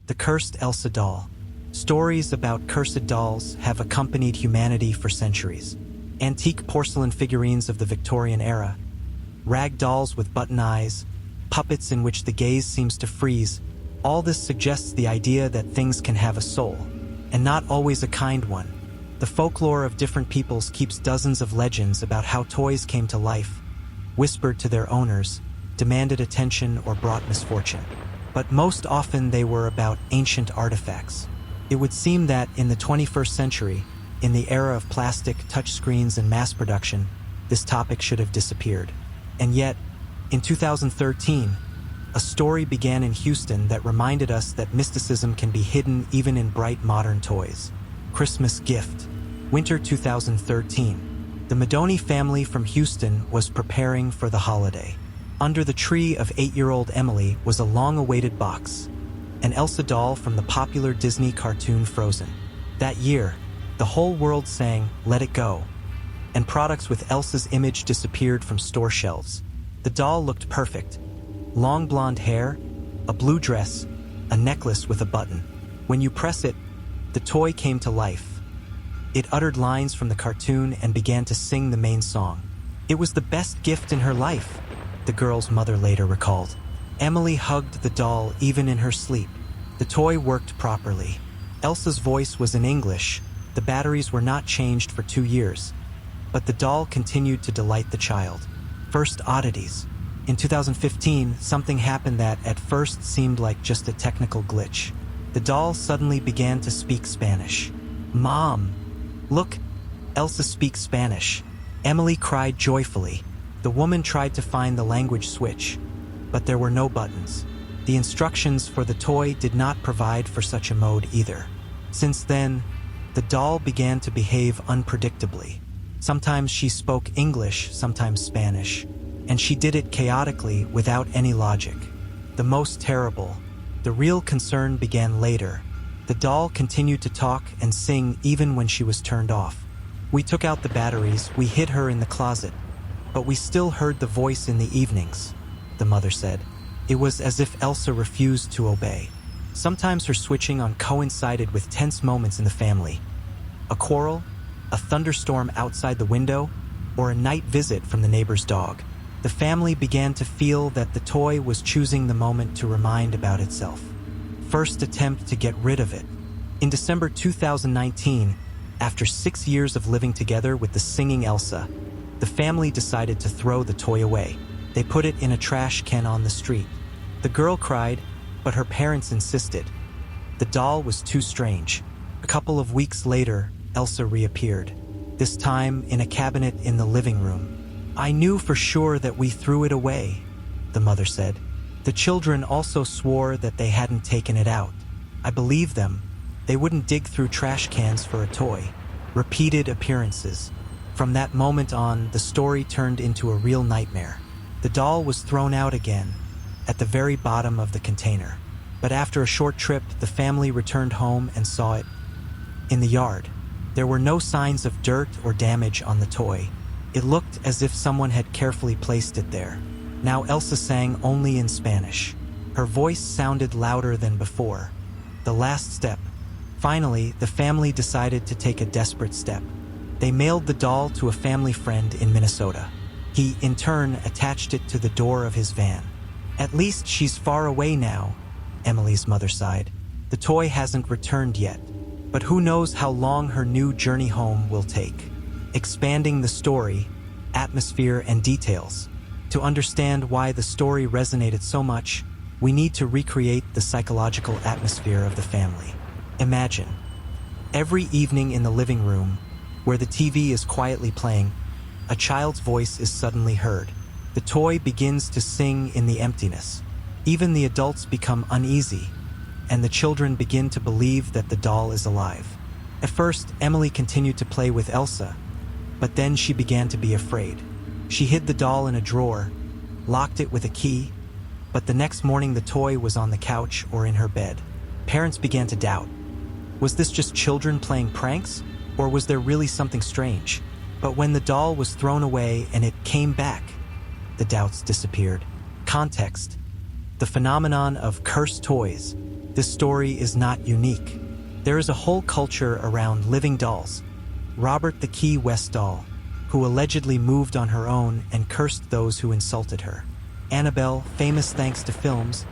The cursed Elsa doll. Stories about cursed dolls have accompanied humanity for centuries. Antique porcelain figurines of the Victorian era, rag dolls with button eyes, puppets in which the gaze seems to freeze. All this suggests the idea that things can have a soul, and not always a kind one. The folklore of different peoples keeps dozens of legends about how toys came to life, whispered to their owners, demanded attention, or brought misfortune. But most often they were about ancient artifacts. It would seem that in the 21st century, in the era of plastic, touchscreens, and mass production, this topic should have disappeared. And yet, in 2013, a story began in Houston that reminded us that mysticism can be hidden even in bright modern toys. Christmas gift. Winter 2013. The Madoni family from Houston was preparing for the holiday. Under the tree of 8-year-old Emily was a long-awaited box, an Elsa doll from the popular Disney cartoon Frozen. That year, the whole world sang "Let It Go," and products with Elsa's image disappeared from store shelves. The doll looked perfect. Long blonde hair, a blue dress, a necklace with a button. When you press it, the toy came to life. It uttered lines from the cartoon and began to sing the main song. It was the best gift in her life, the girl's mother later recalled. Emily hugged the doll even in her sleep. The toy worked properly. Elsa's voice was in English. The batteries were not changed for 2 years. But the doll continued to delight the child. First oddities. In 2015, something happened that at first seemed like just a technical glitch. The doll suddenly began to speak Spanish. "Mom! Look, Elsa speaks Spanish." Emily cried joyfully. The woman tried to find the language switch, but there were no buttons. The instructions for the toy did not provide for such a mode either. Since then, the doll began to behave unpredictably. Sometimes she spoke English, sometimes Spanish, and she did it chaotically without any logic. The most terrible, the real concern began later. The doll continued to talk and sing even when she was turned off. We took out the batteries, we hid her in the closet, but we still heard the voice in the evenings, the mother said. It was as if Elsa refused to obey. Sometimes her switching on coincided with tense moments in the family. A quarrel, a thunderstorm outside the window, or a night visit from the neighbor's dog. The family began to feel that the toy was choosing the moment to remind about itself. First attempt to get rid of it. In December 2019, after 6 years of living together with the singing Elsa, the family decided to throw the toy away. They put it in a trash can on the street. The girl cried, but her parents insisted. The doll was too strange. A couple of weeks later, Elsa reappeared, this time in a cabinet in the living room. "I knew for sure that we threw it away," the mother said. The children also swore that they hadn't taken it out. I believed them. They wouldn't dig through trash cans for a toy. Repeated appearances. From that moment on, the story turned into a real nightmare. The doll was thrown out again, at the very bottom of the container. But after a short trip, the family returned home and saw it in the yard. There were no signs of dirt or damage on the toy. It looked as if someone had carefully placed it there. Now Elsa sang only in Spanish. Her voice sounded louder than before. The last step. Finally, the family decided to take a desperate step. They mailed the doll to a family friend in Minnesota. He, in turn, attached it to the door of his van. "At least she's far away now," Emily's mother sighed. "The toy hasn't returned yet, but who knows how long her new journey home will take." Expanding the story, atmosphere, and details. To understand why the story resonated so much, we need to recreate the psychological atmosphere of the family. Imagine, every evening in the living room, where the TV is quietly playing, a child's voice is suddenly heard. The toy begins to sing in the emptiness. Even the adults become uneasy, and the children begin to believe that the doll is alive. At first, Emily continued to play with Elsa, but then she began to be afraid. She hid the doll in a drawer, locked it with a key, but the next morning the toy was on the couch or in her bed. Parents began to doubt. Was this just children playing pranks? Or was there really something strange? But when the doll was thrown away and it came back, the doubts disappeared. Context. The phenomenon of cursed toys this story is not unique. There is a whole culture around living dolls. Robert the Key West doll, who allegedly moved on her own and cursed those who insulted her. Annabelle, famous thanks to films,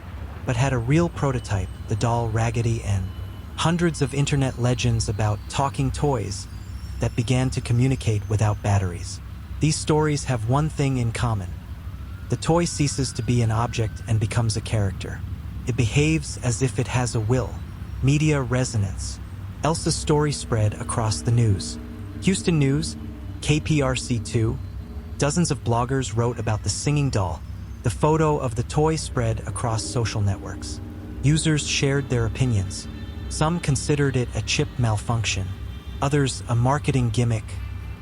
but had a real prototype, the doll Raggedy Ann. Hundreds of internet legends about talking toys that began to communicate without batteries. These stories have one thing in common. The toy ceases to be an object and becomes a character. It behaves as if it has a will. Media resonance. Elsa's story spread across the news. Houston News, KPRC2, dozens of bloggers wrote about the singing doll. The photo of the toy spread across social networks. Users shared their opinions. Some considered it a chip malfunction, others a marketing gimmick.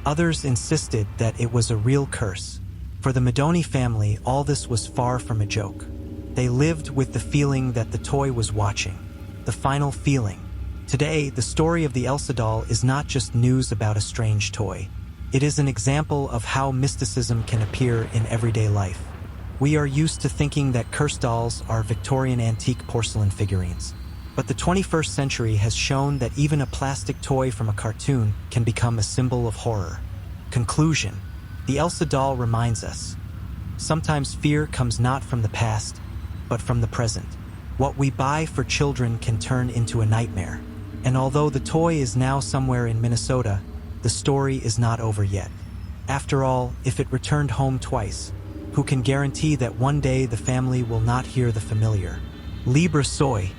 Others insisted that it was a real curse. For the Madoni family, all this was far from a joke. They lived with the feeling that the toy was watching. The final feeling. Today, the story of the Elsa doll is not just news about a strange toy. It is an example of how mysticism can appear in everyday life. We are used to thinking that cursed dolls are Victorian antique porcelain figurines. But the 21st century has shown that even a plastic toy from a cartoon can become a symbol of horror. Conclusion. The Elsa doll reminds us. Sometimes fear comes not from the past, but from the present. What we buy for children can turn into a nightmare. And although the toy is now somewhere in Minnesota, the story is not over yet. After all, if it returned home twice, who can guarantee that one day the family will not hear the familiar Libra soy.